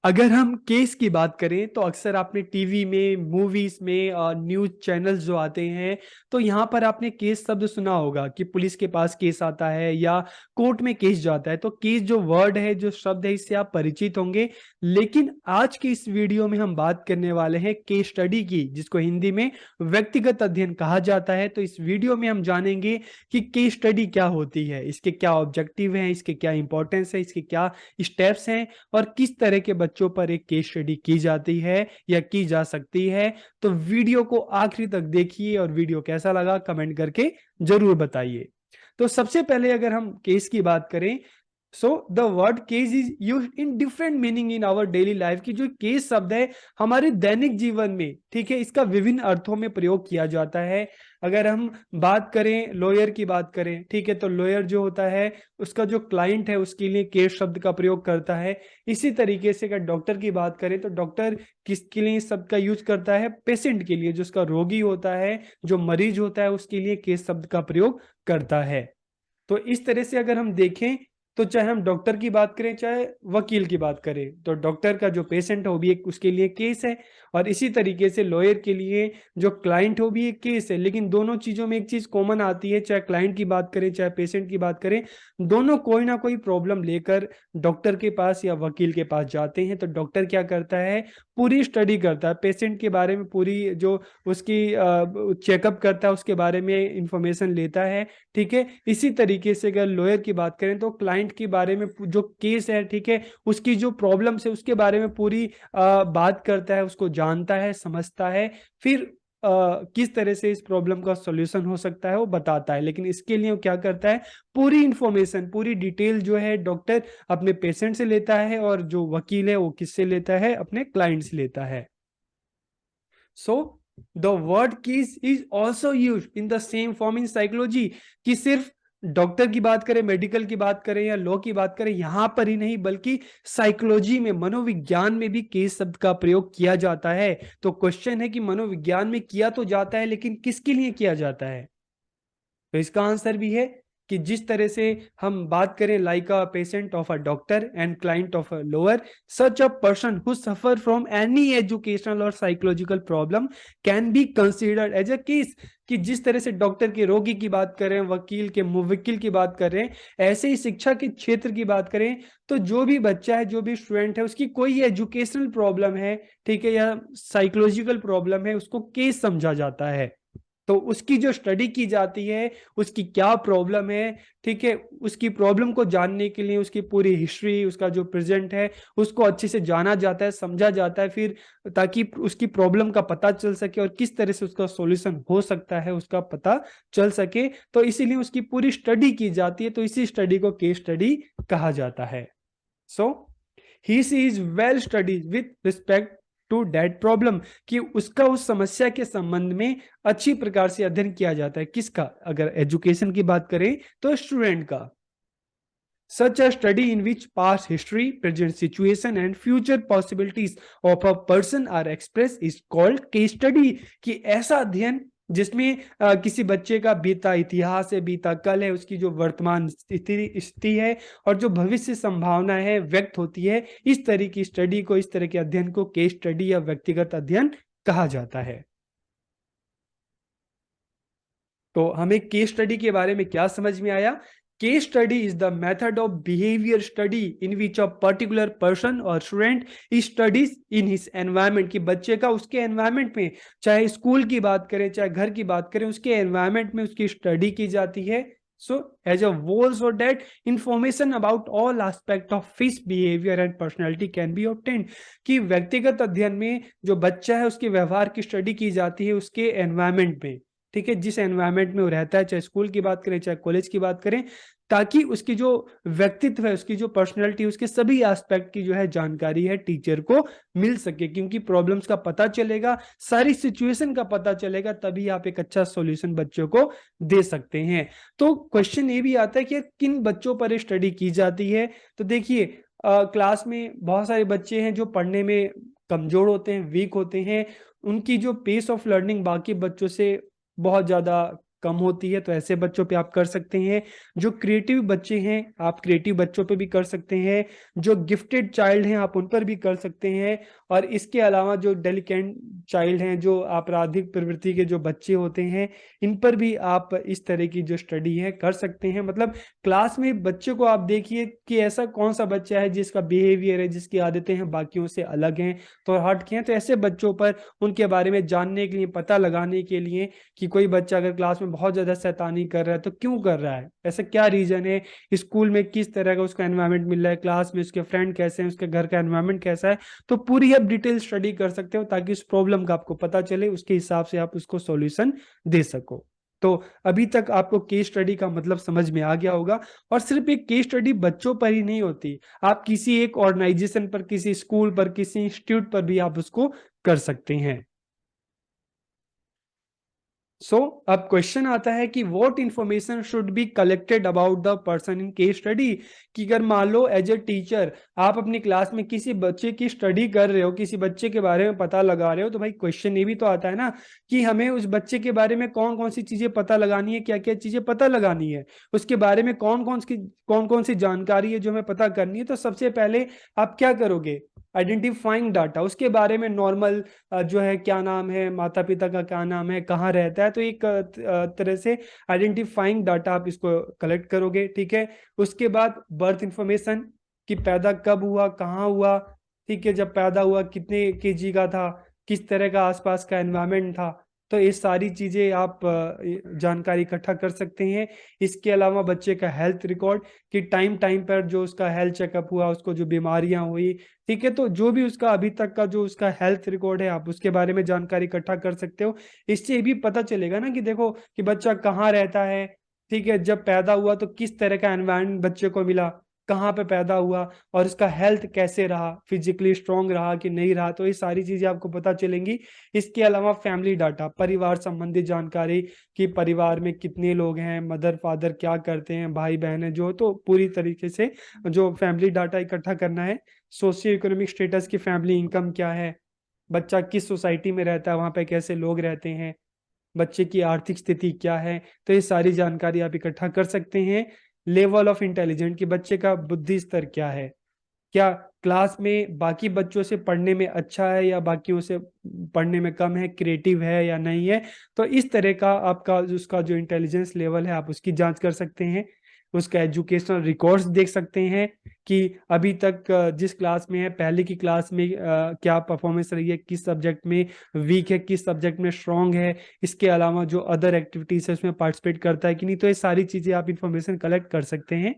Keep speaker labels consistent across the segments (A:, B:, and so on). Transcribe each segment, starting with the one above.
A: अगर हम केस की बात करें तो अक्सर आपने टीवी में, मूवीज में, न्यूज चैनल्स जो आते हैं, तो यहाँ पर आपने केस शब्द सुना होगा कि पुलिस के पास केस आता है या कोर्ट में केस जाता है। तो केस जो वर्ड है, जो शब्द है, इससे आप परिचित होंगे। लेकिन आज की इस वीडियो में हम बात करने वाले हैं केस स्टडी की, जिसको हिंदी में व्यक्तिगत अध्ययन कहा जाता है। तो इस वीडियो में हम जानेंगे कि केस स्टडी क्या होती है, इसके क्या ऑब्जेक्टिव हैं, इसके क्या इंपॉर्टेंस है, इसके क्या स्टेप्स हैं, और किस तरह के बच्चों पर एक केस स्टडी की जाती है या की जा सकती है। तो वीडियो को आखिरी तक देखिए और वीडियो कैसा लगा कमेंट करके जरूर बताइए। तो सबसे पहले अगर हम केस की बात करें, so the word case is use in different meaning in our daily life. की जो केस शब्द है हमारे दैनिक जीवन में, ठीक है, इसका विभिन्न अर्थों में प्रयोग किया जाता है। अगर हम बात करें लॉयर की बात करें, ठीक है, तो लॉयर जो होता है उसका जो क्लाइंट है उसके लिए केस शब्द का प्रयोग करता है। इसी तरीके से अगर डॉक्टर की बात करें तो डॉक्टर किसके लिए इस शब्द का यूज करता है? पेशेंट के लिए, जो उसका रोगी होता है, जो मरीज होता है, उसके लिए केस शब्द का प्रयोग करता है। तो इस तरह से अगर हम देखें तो चाहे हम डॉक्टर की बात करें चाहे वकील की बात करें, तो डॉक्टर का जो पेशेंट है वो भी एक उसके लिए केस है, और इसी तरीके से लॉयर के लिए जो क्लाइंट हो भी एक केस है। लेकिन दोनों चीजों में एक चीज कॉमन आती है, चाहे क्लाइंट की बात करें चाहे पेशेंट की बात करें, दोनों कोई ना कोई प्रॉब्लम लेकर डॉक्टर के पास या वकील के पास जाते हैं। तो डॉक्टर क्या करता है? पूरी स्टडी करता है पेशेंट के बारे में, पूरी जो उसकी चेकअप करता है उसके बारे में इंफॉर्मेशन लेता है, ठीक है। इसी तरीके से अगर लॉयर की बात करें तो क्लाइंट के बारे में जो केस है, ठीक है, उसकी जो प्रॉब्लम्स है उसके बारे में पूरी बात करता है, उसको जानता है, समझता है, फिर किस तरह से इस प्रॉब्लम का सॉल्यूशन हो सकता है वो बताता है। लेकिन इसके लिए वो क्या करता है? पूरी इंफॉर्मेशन, पूरी डिटेल जो है डॉक्टर अपने पेशेंट से लेता है, और जो वकील है वो किससे लेता है? अपने क्लाइंट से लेता है। सो the word case is also use in the same form in psychology. कि सिर्फ डॉक्टर की बात करें, मेडिकल की बात करें या लॉ की बात करें, यहां पर ही नहीं बल्कि साइकोलॉजी में, मनोविज्ञान में भी केस शब्द का प्रयोग किया जाता है। तो क्वेश्चन है कि मनोविज्ञान में किया तो जाता है, लेकिन किसके लिए किया जाता है? तो इसका आंसर भी है कि जिस तरह से हम बात करें like a patient of a doctor and client of a lawyer, such a person who suffer from any educational or psychological problem can be considered as a case. कि जिस तरह से डॉक्टर के रोगी की बात करें, वकील के मुवक्किल की बात करें, ऐसे ही शिक्षा के क्षेत्र की बात करें, तो जो भी बच्चा है, जो भी स्टूडेंट है, उसकी कोई एजुकेशनल प्रॉब्लम है, ठीक है, या साइकोलॉजिकल प्रॉब्लम है, उसको केस समझा जाता है। तो उसकी जो स्टडी की जाती है, उसकी क्या प्रॉब्लम है, ठीक है, उसकी प्रॉब्लम को जानने के लिए उसकी पूरी हिस्ट्री, उसका जो प्रेजेंट है, उसको अच्छे से जाना जाता है, समझा जाता है, फिर ताकि उसकी प्रॉब्लम का पता चल सके और किस तरह से उसका सॉल्यूशन हो सकता है उसका पता चल सके। तो इसीलिए उसकी पूरी स्टडी की जाती है। तो इसी स्टडी को केस स्टडी कहा जाता है। So he she is well studied with respect to that problem. कि उसका उस समस्या के संबंध में अच्छी प्रकार से अध्ययन किया जाता है। किसका? अगर एजुकेशन की बात करें तो स्टूडेंट का। Such a study in which past history, present situation and future possibilities of a person are expressed is called case study। कि ऐसा अध्ययन जिसमें किसी बच्चे का बीता इतिहास है, बीता कल है, उसकी जो वर्तमान स्थिति है और जो भविष्य संभावना है व्यक्त होती है, इस तरह की स्टडी को, इस तरह के अध्ययन को केस स्टडी या व्यक्तिगत अध्ययन कहा जाता है। तो हमें केस स्टडी के बारे में क्या समझ में आया? Case study is the method of behaviour study in which a particular person or student studies in his environment. कि बच्चे का उसके एनवायरमेंट में, चाहे स्कूल की बात करें चाहे घर की बात करें, उसके एनवायरमेंट में उसकी स्टडी की जाती है। So as a whole, so that information about all aspect of his behavior and personality can be obtained। कि व्यक्तिगत अध्ययन में जो बच्चा है उसके व्यवहार की स्टडी की जाती है उसके एनवायरमेंट में, ठीक है, जिस एनवायरमेंट में वो रहता है, चाहे स्कूल की बात करें चाहे कॉलेज की बात करें, ताकि उसकी जो व्यक्तित्व है, उसकी जो पर्सनैलिटी, उसके सभी एस्पेक्ट की जो है जानकारी है टीचर को मिल सके। क्योंकि प्रॉब्लम्स का पता चलेगा, सारी सिचुएशन का पता चलेगा, तभी आप एक अच्छा सॉल्यूशन बच्चों को दे सकते हैं। तो क्वेश्चन ये भी आता है कि किन बच्चों पर स्टडी की जाती है। तो देखिए, क्लास में बहुत सारे बच्चे हैं जो पढ़ने में कमजोर होते हैं, वीक होते हैं, उनकी जो पेस ऑफ लर्निंग बाकी बच्चों से बहुत ज़्यादा कम होती है, तो ऐसे बच्चों पे आप कर सकते हैं। जो क्रिएटिव बच्चे हैं आप क्रिएटिव बच्चों पे भी कर सकते हैं। जो गिफ्टेड चाइल्ड हैं आप उन पर भी कर सकते हैं। और इसके अलावा जो डेलिकेंट चाइल्ड हैं, जो आपराधिक प्रवृत्ति के जो बच्चे होते हैं, इन पर भी आप इस तरह की जो स्टडी है कर सकते हैं। मतलब क्लास में बच्चे को आप देखिए कि ऐसा कौन सा बच्चा है जिसका बिहेवियर है, जिसकी आदतें हैं बाकियों से अलग हैं, तो हट के हैं। तो ऐसे बच्चों पर उनके बारे में जानने के लिए, पता लगाने के लिए कि कोई बच्चा अगर क्लास में बहुत ज्यादा शैतानी कर रहा है तो क्यों कर रहा है, ऐसा क्या रीजन है, स्कूल में किस तरह का उसका एनवायरनमेंट मिल रहा है, क्लास में उसके फ्रेंड कैसे हैं, उसके घर का एनवायरनमेंट कैसा है, तो पूरी आप डिटेल स्टडी कर सकते हो ताकि उस प्रॉब्लम का आपको पता चले, उसके हिसाब से आप उसको सॉल्यूशन दे सको। तो अभी तक आपको केस स्टडी का मतलब समझ में आ गया होगा। और सिर्फ एक केस स्टडी बच्चों पर ही नहीं होती, आप किसी एक ऑर्गेनाइजेशन पर, किसी स्कूल पर, किसी इंस्टीट्यूट पर भी आप उसको कर सकते हैं। अब क्वेश्चन आता है कि what information should be collected about the person in case study. कि अगर मान लो एज ए टीचर आप अपनी क्लास में किसी बच्चे की स्टडी कर रहे हो, किसी बच्चे के बारे में पता लगा रहे हो, तो भाई क्वेश्चन ये भी तो आता है ना कि हमें उस बच्चे के बारे में कौन कौन सी चीजें पता लगानी है, क्या क्या चीजें पता लगानी है, उसके बारे में कौन कौन सी जानकारी है जो हमें पता करनी है। तो सबसे पहले आप क्या करोगे, आइडेंटिफाइंग डाटा, उसके बारे में नॉर्मल जो है, क्या नाम है, माता पिता का क्या नाम है, कहाँ रहता है, तो एक तरह से आइडेंटिफाइंग डाटा आप इसको कलेक्ट करोगे। ठीक है, उसके बाद बर्थ इंफॉर्मेशन, कि पैदा कब हुआ, कहाँ हुआ, ठीक है, जब पैदा हुआ कितने केजी का था, किस तरह का आसपास का एनवायरनमेंट था, तो ये सारी चीजें आप जानकारी इकट्ठा कर सकते हैं। इसके अलावा बच्चे का हेल्थ रिकॉर्ड, कि टाइम टाइम पर जो उसका हेल्थ चेकअप हुआ, उसको जो बीमारियां हुई, ठीक है, तो जो भी उसका अभी तक का जो उसका हेल्थ रिकॉर्ड है आप उसके बारे में जानकारी इकट्ठा कर सकते हो। इससे ये भी पता चलेगा ना कि देखो कि बच्चा कहाँ रहता है, ठीक है, जब पैदा हुआ तो किस तरह का एनवायरनमेंट बच्चे को मिला, कहाँ पे पैदा हुआ, और इसका हेल्थ कैसे रहा, फिजिकली स्ट्रांग रहा कि नहीं रहा, तो ये सारी चीजें आपको पता चलेंगी। इसके अलावा फैमिली डाटा, परिवार संबंधी जानकारी, कि परिवार में कितने लोग हैं, मदर फादर क्या करते हैं, भाई बहन है जो, तो पूरी तरीके से जो फैमिली डाटा इकट्ठा करना है। सोशियो इकोनॉमिक स्टेटस की, फैमिली इनकम क्या है, बच्चा किस सोसाइटी में रहता है, वहां पे कैसे लोग रहते हैं, बच्चे की आर्थिक स्थिति क्या है, तो ये सारी जानकारी आप इकट्ठा कर सकते हैं। लेवल ऑफ इंटेलिजेंट, कि बच्चे का बुद्धि स्तर क्या है, क्या क्लास में बाकी बच्चों से पढ़ने में अच्छा है या बाकियों से पढ़ने में कम है, क्रिएटिव है या नहीं है, तो इस तरह का आपका उसका जो इंटेलिजेंस लेवल है आप उसकी जांच कर सकते हैं। उसका एजुकेशनल रिकॉर्ड्स देख सकते हैं कि अभी तक जिस क्लास में है, पहले की क्लास में क्या परफॉर्मेंस रही है, किस सब्जेक्ट में वीक है, किस सब्जेक्ट में स्ट्रांग है। इसके अलावा जो अदर एक्टिविटीज है उसमें पार्टिसिपेट करता है कि नहीं, तो ये सारी चीजें आप इंफॉर्मेशन कलेक्ट कर सकते हैं।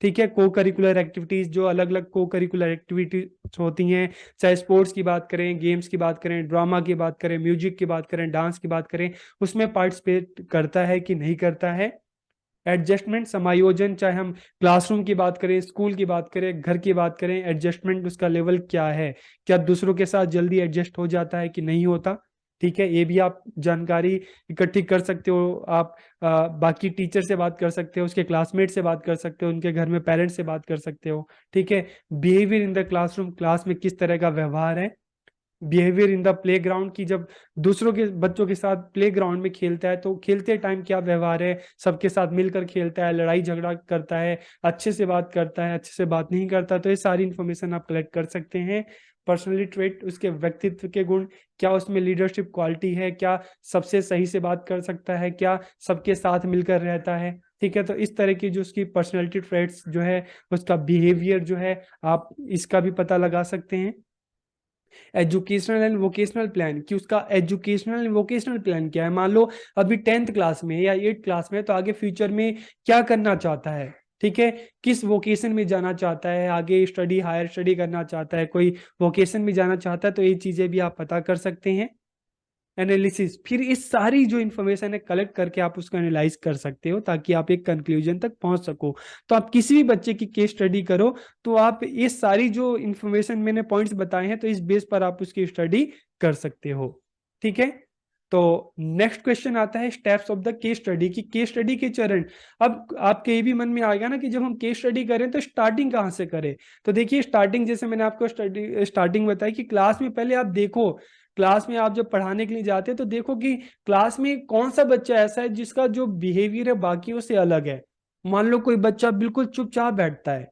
A: ठीक है, को करिकुलर एक्टिविटीज, जो अलग अलग को करिकुलर एक्टिविटीज होती हैं, चाहे स्पोर्ट्स की बात करें, गेम्स की बात करें, ड्रामा की बात करें, म्यूजिक की बात करें, डांस की बात करें, उसमें पार्टिसिपेट करता है कि नहीं करता है। एडजस्टमेंट, समायोजन, चाहे हम क्लासरूम की बात करें, स्कूल की बात करें, घर की बात करें, एडजस्टमेंट उसका लेवल क्या है, क्या दूसरों के साथ जल्दी एडजस्ट हो जाता है कि नहीं होता। ठीक है, ये भी आप जानकारी इकट्ठी कर सकते हो। आप बाकी टीचर से बात कर सकते हो, उसके क्लासमेट से बात कर सकते हो, उनके घर में पेरेंट्स से बात कर सकते हो। ठीक है, behaviour in the classroom, class में किस तरह का व्यवहार है। Behaviour in the play ground, की जब दूसरों के बच्चों के साथ प्ले ग्राउंड में खेलता है तो खेलते टाइम क्या व्यवहार है, सबके साथ मिलकर खेलता है, लड़ाई झगड़ा करता है, अच्छे से बात करता है, अच्छे से बात नहीं करता, तो ये सारी इंफॉर्मेशन आप कलेक्ट कर सकते हैं। पर्सनली ट्रेट, उसके व्यक्तित्व के गुण, क्या उसमें लीडरशिप क्वालिटी है, क्या सबसे सही से बात कर सकता है, क्या सबके साथ मिलकर रहता है। ठीक है, तो इस तरह की जो उसकी पर्सनैलिटी ट्रेट्स जो है, उसका बिहेवियर जो है, आप इसका भी पता लगा सकते हैं। एजुकेशनल एंड वोकेशनल प्लान, कि उसका एजुकेशनल एंड वोकेशनल प्लान क्या है, मान लो अभी 10th क्लास में या 8th क्लास में, तो आगे फ्यूचर में क्या करना चाहता है। ठीक है, किस वोकेशन में जाना चाहता है, आगे स्टडी, हायर स्टडी करना चाहता है, कोई वोकेशन में जाना चाहता है, तो ये चीजें भी आप पता कर सकते हैं। एनालिसिस, फिर इस सारी जो इन्फॉर्मेशन है कलेक्ट करके आप उसको एनालाइज कर सकते हो ताकि आप एक कंक्लूजन तक पहुंच सको। तो आप किसी भी बच्चे की केस स्टडी करो तो आप ये सारी जो इन्फॉर्मेशन मैंने पॉइंट्स बताए हैं, तो इस बेस पर आप उसकी स्टडी कर सकते हो। ठीक है, तो नेक्स्ट क्वेश्चन आता है steps of the case study की केस स्टडी के चरण। अब आपके ये भी मन में आ गया ना कि जब हम केस स्टडी करें तो स्टार्टिंग कहाँ से करें। तो देखिए स्टार्टिंग, जैसे मैंने आपको स्टार्टिंग बताई कि क्लास में पहले आप देखो, क्लास में आप जब पढ़ाने के लिए जाते हैं तो देखो कि क्लास में कौन सा बच्चा ऐसा है जिसका जो बिहेवियर है बाकियों से अलग है। मान लो कोई बच्चा बिल्कुल चुपचाप बैठता है,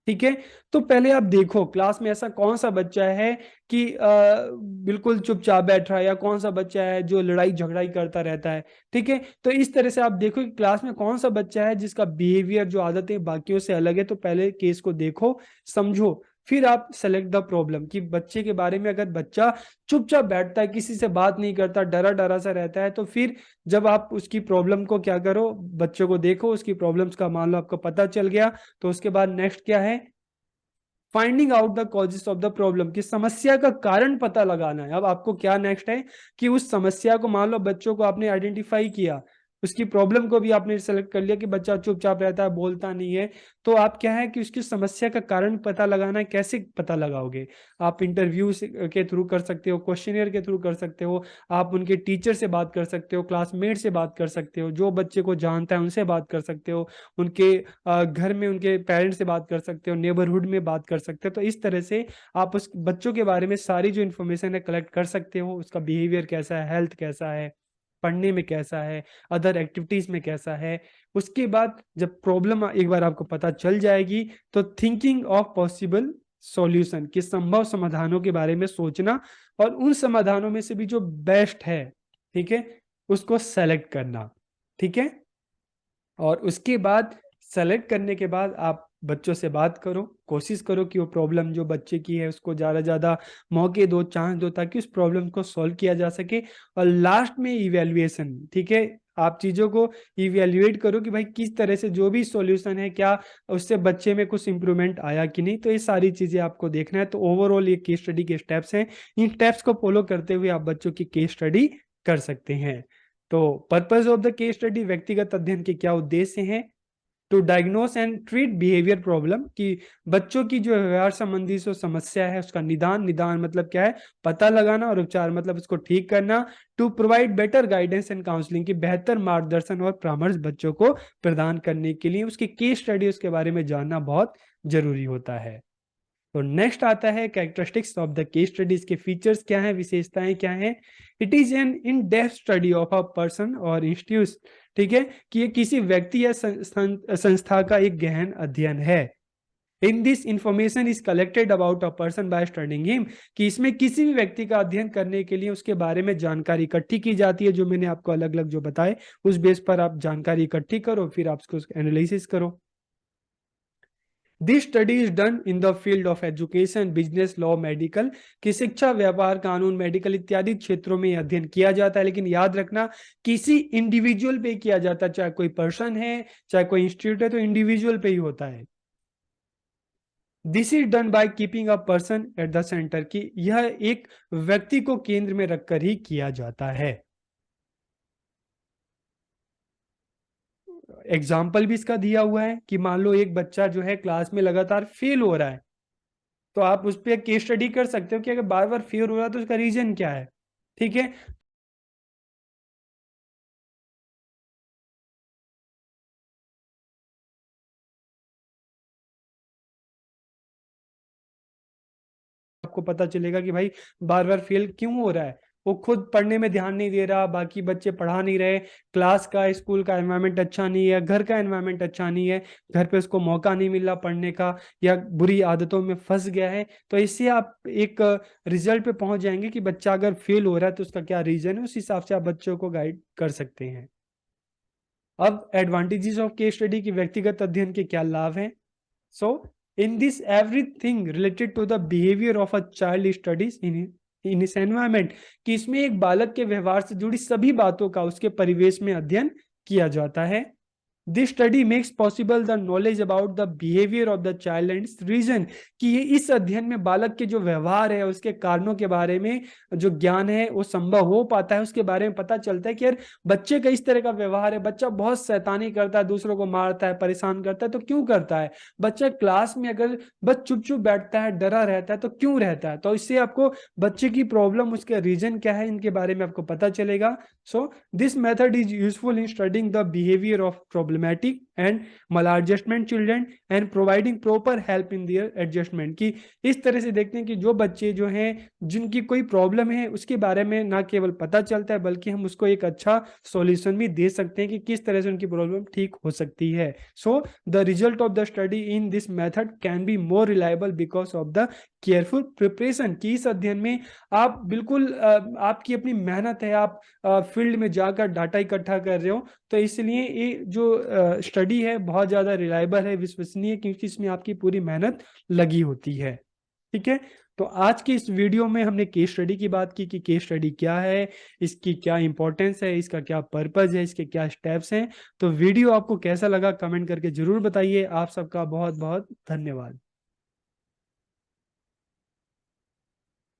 A: ठीक है, तो पहले आप देखो क्लास में ऐसा कौन सा बच्चा है कि बिल्कुल चुपचाप बैठ रहा है, या कौन सा बच्चा है जो लड़ाई झगड़ाई करता रहता है। ठीक है, तो इस तरह से आप देखो कि क्लास में कौन सा बच्चा है जिसका बिहेवियर जो आदतें बाकियों से अलग है। तो पहले केस को देखो, समझो, फिर आप सेलेक्ट द प्रॉब्लम कि बच्चे के बारे में, अगर बच्चा चुपचाप बैठता है, किसी से बात नहीं करता, डरा डरा सा रहता है, तो फिर जब आप उसकी प्रॉब्लम को क्या करो, बच्चों को देखो, उसकी प्रॉब्लम्स का मान लो आपको पता चल गया, तो उसके बाद नेक्स्ट क्या है, finding out the causes of the problem, कि समस्या का कारण पता लगाना है। अब आपको क्या नेक्स्ट है कि उस समस्या को, मान लो बच्चों को आपने आइडेंटिफाई किया, उसकी प्रॉब्लम को भी आपने सेलेक्ट कर लिया कि बच्चा चुपचाप रहता है, बोलता नहीं है, तो आप क्या है कि उसकी समस्या का कारण पता लगाना है। कैसे पता लगाओगे, आप इंटरव्यू के थ्रू कर सकते हो, क्वेश्चनियर के थ्रू कर सकते हो, आप उनके टीचर से बात कर सकते हो, क्लासमेट से बात कर सकते हो, जो बच्चे को जानता है उनसे बात कर सकते हो, उनके घर में उनके पेरेंट्स से बात कर सकते हो, नेबरहुड में बात कर सकते हो। तो इस तरह से आप उस बच्चों के बारे में सारी जो इन्फॉर्मेशन है कलेक्ट कर सकते हो, उसका बिहेवियर कैसा है, हेल्थ कैसा है, पढ़ने में कैसा है, अदर एक्टिविटीज में कैसा है। उसके बाद जब प्रॉब्लम एक बार आपको पता चल जाएगी, तो थिंकिंग ऑफ पॉसिबल सॉल्यूशन, कि संभव समाधानों के बारे में सोचना, और उन समाधानों में से भी जो बेस्ट है, ठीक है, उसको सेलेक्ट करना। ठीक है, और उसके बाद सेलेक्ट करने के बाद आप बच्चों से बात करो, कोशिश करो कि वो प्रॉब्लम जो बच्चे की है उसको ज़्यादा ज़्यादा मौके दो, चांस दो, ताकि उस प्रॉब्लम को सॉल्व किया जा सके। और लास्ट में इवेल्युएशन, ठीक है, आप चीज़ों को इवेल्युएट करो कि भाई किस तरह से जो भी सॉल्यूशन है, क्या उससे बच्चे में कुछ इंप्रूवमेंट आया कि नहीं। तो ये सारी चीज़ें आपको देखना है। तो ओवरऑल ये केस स्टडी के स्टेप्स हैं, इन स्टेप्स को फॉलो करते हुए आप बच्चों की केस स्टडी कर सकते हैं। तो purpose of the case study, व्यक्तिगत अध्ययन के क्या उद्देश्य हैं, to diagnose and treat behaviour problem, कि बच्चों की जो व्यवहार संबंधी जो समस्या है उसका निदान, निदान मतलब क्या है, पता लगाना, और उपचार मतलब उसको ठीक करना। To provide better guidance and counselling, की बेहतर मार्गदर्शन और परामर्श बच्चों को प्रदान करने के लिए उसकी केस स्टडी, उसके बारे में जानना बहुत जरूरी होता है। तो नेक्स्ट आता है characteristics of the case study, इसके फीचर्स क्या हैं, विशेषताएं क्या हैं। It is an in depth study of a person और इंस्टीट्यूट, ठीक है, कि ये किसी व्यक्ति या संस्था का एक गहन अध्ययन है। In this information is collected about a person by studying him, कि इसमें किसी भी व्यक्ति का अध्ययन करने के लिए उसके बारे में जानकारी इकट्ठी की जाती है, जो मैंने आपको अलग अलग जो बताए, उस बेस पर आप जानकारी इकट्ठी करो, फिर आप उसको एनालिसिस करो। This study is done in the field of education, business, law, medical, कि शिक्षा, व्यापार, कानून, मेडिकल इत्यादि क्षेत्रों में अध्ययन किया जाता है। लेकिन याद रखना, किसी इंडिविजुअल पे किया जाता है, चाहे कोई पर्सन है, चाहे कोई इंस्टीट्यूट है, तो इंडिविजुअल पे ही होता है। This is done by keeping a person at the centre, की यह एक व्यक्ति को केंद्र में रखकर ही किया जाता है। एग्जाम्पल भी इसका दिया हुआ है कि मान लो एक बच्चा जो है क्लास में लगातार फेल हो रहा है, तो आप उस पर केस स्टडी कर सकते हो कि अगर बार बार फेल हो रहा है तो उसका रीजन क्या है। ठीक है, आपको पता चलेगा कि भाई बार बार फेल क्यों हो रहा है। वो खुद पढ़ने में ध्यान नहीं दे रहा, बाकी बच्चे पढ़ा नहीं रहे, क्लास का, स्कूल का एनवायरनमेंट अच्छा नहीं है, घर का एनवायरनमेंट अच्छा नहीं है, घर पे उसको मौका नहीं मिल रहा पढ़ने का, या बुरी आदतों में फंस गया है। तो इससे आप एक रिजल्ट पे पहुंच जाएंगे कि बच्चा अगर फेल हो रहा है तो उसका क्या रीजन है, उस हिसाब से आप बच्चों को गाइड कर सकते हैं। अब एडवांटेजेस ऑफ केस स्टडी की, व्यक्तिगत अध्ययन के क्या लाभ हैं। So in this everything related to the behaviour of a child studies in his environment, कि इसमें एक बालक के व्यवहार से जुड़ी सभी बातों का उसके परिवेश में अध्ययन किया जाता है। This study makes possible the knowledge about the behaviour of the child and reason, कि ये इस अध्ययन में बालक के जो व्यवहार है उसके कारणों के बारे में जो ज्ञान है वो संभव हो पाता है, उसके बारे में पता चलता है कि यार बच्चे का इस तरह का व्यवहार है, बच्चा बहुत शैतानी करता है, दूसरों को मारता है, परेशान करता है, तो क्यों करता है? बच्चा क्लास में अगर बस चुप चुप बैठता है, डरा रहता है, तो क्यों रहता है? तो इससे आपको बच्चे की प्रॉब्लम, उसके रीजन क्या है, इनके बारे में आपको पता चलेगा। So this method is useful in studying the behaviour of problematic and maladjustment children and providing proper help in their adjustment, की इस तरह से देखते हैं कि जो बच्चे जो हैं जिनकी कोई प्रॉब्लम है उसके बारे में ना केवल पता चलता है बल्कि हम उसको एक अच्छा सॉल्यूशन भी दे सकते हैं कि किस तरह से उनकी प्रॉब्लम ठीक हो सकती है। So the result of the study in this method can be more reliable because of the careful preparation, की इस अध्ययन में आप बिल्कुल आपकी अपनी मेहनत है, आप फील्ड में जाकर डाटा इकट्ठा कर रहे हो, तो इसलिए ये जो स्टडी है बहुत ज़्यादा रिलायबल है, विश्वसनीय, क्योंकि इसमें आपकी पूरी मेहनत लगी होती है। ठीक है, तो आज की इस वीडियो में हमने केस स्टडी की बात की कि केस स्टडी क्या है, इसकी क्या इंपॉर्टेंस है, इसका क्या पर्पज है, इसके क्या स्टेप्स हैं। तो वीडियो आपको कैसा लगा कमेंट करके जरूर बताइए। आप सबका बहुत बहुत धन्यवाद।